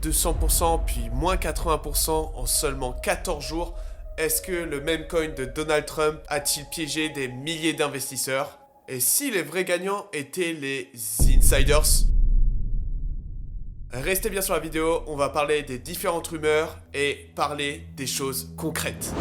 de 100%, puis moins 80% en seulement 14 jours. Est-ce que le meme coin de Donald Trump a-t-il piégé des milliers d'investisseurs? Et si les vrais gagnants étaient les insiders? Restez bien sur la vidéo, on va parler des différentes rumeurs et parler des choses concrètes.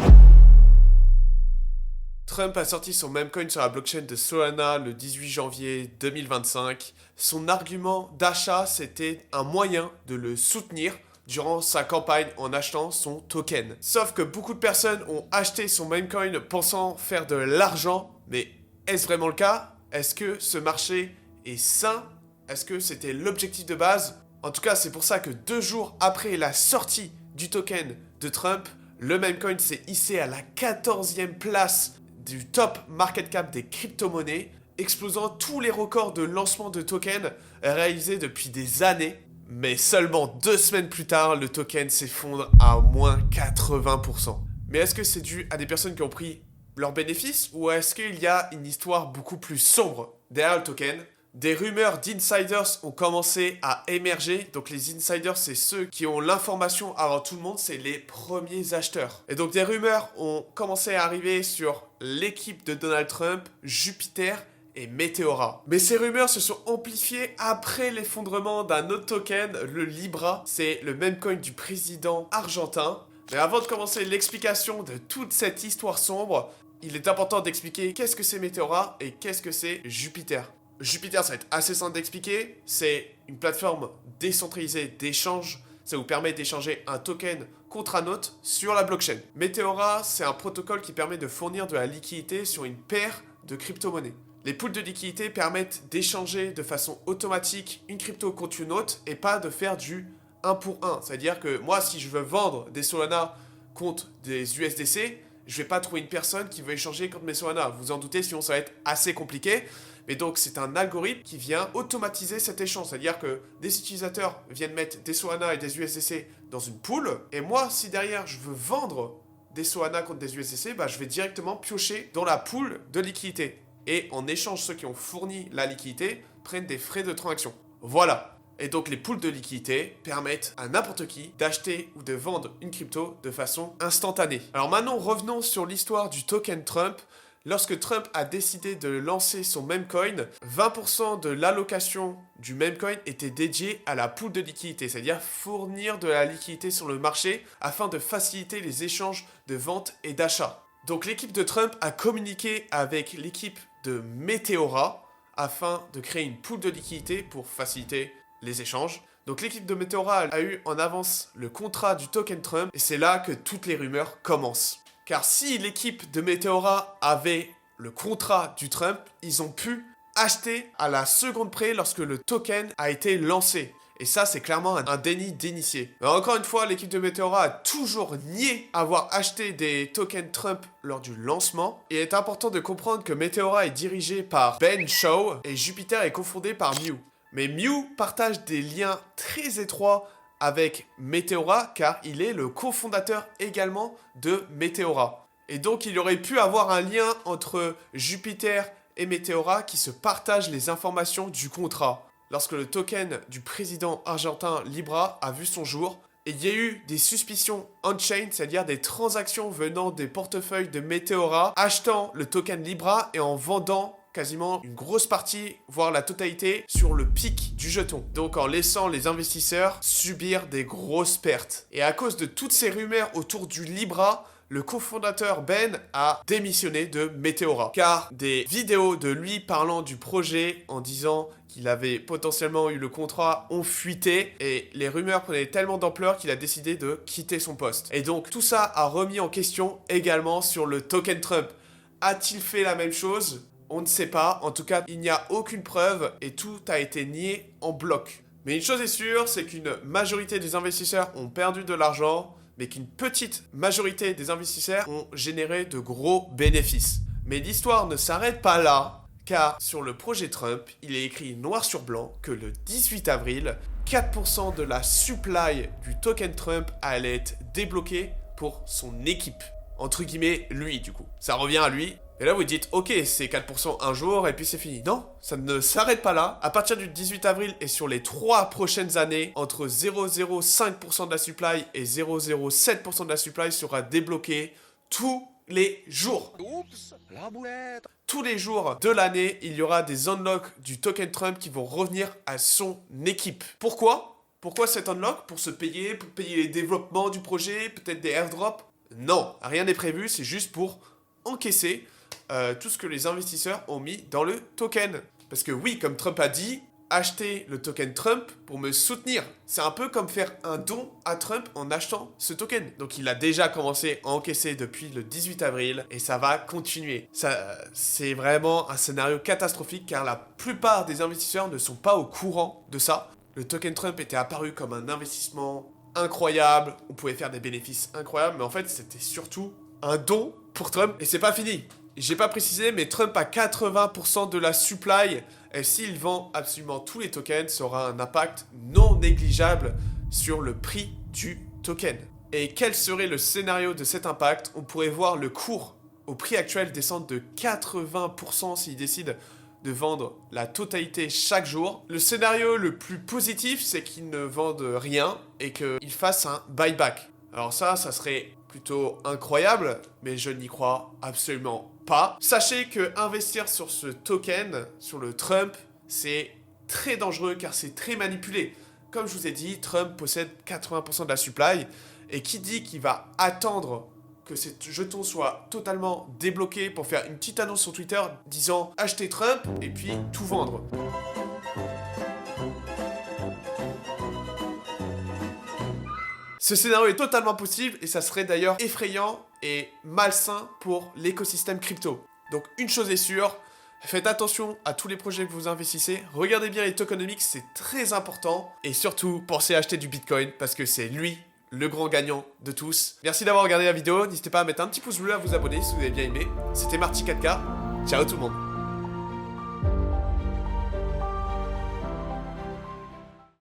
Trump a sorti son meme coin sur la blockchain de Solana le 18 janvier 2025. Son argument d'achat, c'était un moyen de le soutenir durant sa campagne en achetant son token. Sauf que beaucoup de personnes ont acheté son meme coin pensant faire de l'argent, mais est-ce vraiment le cas? Est-ce que ce marché est sain? Est-ce que c'était l'objectif de base? En tout cas, c'est pour ça que 2 jours après la sortie du token de Trump, le meme coin s'est hissé à la 14e place du top market cap des crypto-monnaies, explosant tous les records de lancement de tokens réalisés depuis des années. Mais seulement 2 semaines plus tard, le token s'effondre à moins 80%. Mais est-ce que c'est dû à des personnes qui ont pris leurs bénéfices ou est-ce qu'il y a une histoire beaucoup plus sombre derrière le token? Des rumeurs d'insiders ont commencé à émerger. Donc les insiders, c'est ceux qui ont l'information avant tout le monde, c'est les premiers acheteurs. Et donc des rumeurs ont commencé à arriver sur l'équipe de Donald Trump, Jupiter et Meteora. Mais ces rumeurs se sont amplifiées après l'effondrement d'un autre token, le Libra. C'est le meme coin du président argentin. Mais avant de commencer l'explication de toute cette histoire sombre, il est important d'expliquer qu'est-ce que c'est Meteora et qu'est-ce que c'est Jupiter. Jupiter, ça va être assez simple d'expliquer. C'est une plateforme décentralisée d'échange. Ça vous permet d'échanger un token contre un autre sur la blockchain. Meteora, c'est un protocole qui permet de fournir de la liquidité sur une paire de crypto-monnaies. Les pools de liquidité permettent d'échanger de façon automatique une crypto contre une autre et pas de faire du 1 pour 1. C'est-à-dire que moi, si je veux vendre des Solana contre des USDC, je vais pas trouver une personne qui veut échanger contre mes Solana. Vous en doutez, sinon ça va être assez compliqué. Mais donc, c'est un algorithme qui vient automatiser cet échange. C'est-à-dire que des utilisateurs viennent mettre des Solana et des USDC dans une pool. Et moi, si derrière, je veux vendre des Solana contre des USDC, je vais directement piocher dans la pool de liquidité. Et en échange, ceux qui ont fourni la liquidité prennent des frais de transaction. Voilà. Et donc, les pools de liquidité permettent à n'importe qui d'acheter ou de vendre une crypto de façon instantanée. Alors maintenant, revenons sur l'histoire du token Trump. Lorsque Trump a décidé de lancer son meme coin, 20% de l'allocation du meme coin était dédiée à la pool de liquidité, c'est-à-dire fournir de la liquidité sur le marché afin de faciliter les échanges de vente et d'achat. Donc l'équipe de Trump a communiqué avec l'équipe de Meteora afin de créer une pool de liquidité pour faciliter les échanges. Donc l'équipe de Meteora a eu en avance le contrat du token Trump et c'est là que toutes les rumeurs commencent. Car si l'équipe de Meteora avait le contrat du Trump, ils ont pu acheter à la seconde près lorsque le token a été lancé. Et ça, c'est clairement un déni d'initié. Mais encore une fois, l'équipe de Meteora a toujours nié avoir acheté des tokens Trump lors du lancement. Et il est important de comprendre que Meteora est dirigé par Ben Shou et Jupiter est cofondé par Mew. Mais Mew partage des liens très étroits avec Meteora car il est le cofondateur également de Meteora. Et donc il aurait pu avoir un lien entre Jupiter et Meteora qui se partagent les informations du contrat. Lorsque le token du président argentin Libra a vu son jour, il y a eu des suspicions on-chain, c'est-à-dire des transactions venant des portefeuilles de Meteora, achetant le token Libra et en vendant quasiment une grosse partie, voire la totalité, sur le pic du jeton. Donc en laissant les investisseurs subir des grosses pertes. Et à cause de toutes ces rumeurs autour du Libra, le cofondateur Ben a démissionné de Meteora. Car des vidéos de lui parlant du projet en disant qu'il avait potentiellement eu le contrat ont fuité et les rumeurs prenaient tellement d'ampleur qu'il a décidé de quitter son poste. Et donc tout ça a remis en question également sur le token Trump. A-t-il fait la même chose ? On ne sait pas, en tout cas, il n'y a aucune preuve et tout a été nié en bloc. Mais une chose est sûre, c'est qu'une majorité des investisseurs ont perdu de l'argent, mais qu'une petite majorité des investisseurs ont généré de gros bénéfices. Mais l'histoire ne s'arrête pas là, car sur le projet Trump, il est écrit noir sur blanc que le 18 avril, 4% de la supply du token Trump allait être débloquée pour son équipe. Entre guillemets, lui du coup. Ça revient à lui. Et là, vous dites, ok, c'est 4% un jour et puis c'est fini. Non, ça ne s'arrête pas là. À partir du 18 avril et sur les 3 prochaines années, entre 0,05% de la supply et 0,07% de la supply sera débloqué tous les jours. Oups, la boulette. Tous les jours de l'année, il y aura des unlocks du token Trump qui vont revenir à son équipe. Pourquoi cet unlock? Pour payer les développements du projet, peut-être des airdrops? Non, rien n'est prévu, c'est juste pour encaisser tout ce que les investisseurs ont mis dans le token. Parce que oui, comme Trump a dit, acheter le token Trump pour me soutenir. C'est un peu comme faire un don à Trump en achetant ce token. Donc il a déjà commencé à encaisser depuis le 18 avril et ça va continuer. C'est vraiment un scénario catastrophique car la plupart des investisseurs ne sont pas au courant de ça. Le token Trump était apparu comme un investissement incroyable, on pouvait faire des bénéfices incroyables, mais en fait c'était surtout un don pour Trump et c'est pas fini. J'ai pas précisé, mais Trump a 80% de la supply. Et s'il vend absolument tous les tokens, ça aura un impact non négligeable sur le prix du token. Et quel serait le scénario de cet impact? On pourrait voir le cours au prix actuel descendre de 80% s'il décide de vendre la totalité chaque jour. Le scénario le plus positif, c'est qu'il ne vende rien et qu'il fasse un buyback. Alors ça serait plutôt incroyable, mais je n'y crois absolument pas. Sachez que investir sur ce token, sur le Trump, c'est très dangereux car c'est très manipulé. Comme je vous ai dit, Trump possède 80% de la supply et qui dit qu'il va attendre que ces jetons soient totalement débloqués pour faire une petite annonce sur Twitter disant acheter Trump et puis tout vendre. Ce scénario est totalement possible et ça serait d'ailleurs effrayant et malsain pour l'écosystème crypto. Donc une chose est sûre, faites attention à tous les projets que vous investissez, regardez bien les tokenomics, c'est très important et surtout pensez à acheter du Bitcoin parce que c'est lui le grand gagnant de tous. Merci d'avoir regardé la vidéo, n'hésitez pas à mettre un petit pouce bleu, à vous abonner si vous avez bien aimé. C'était Marty 4K, ciao tout le monde.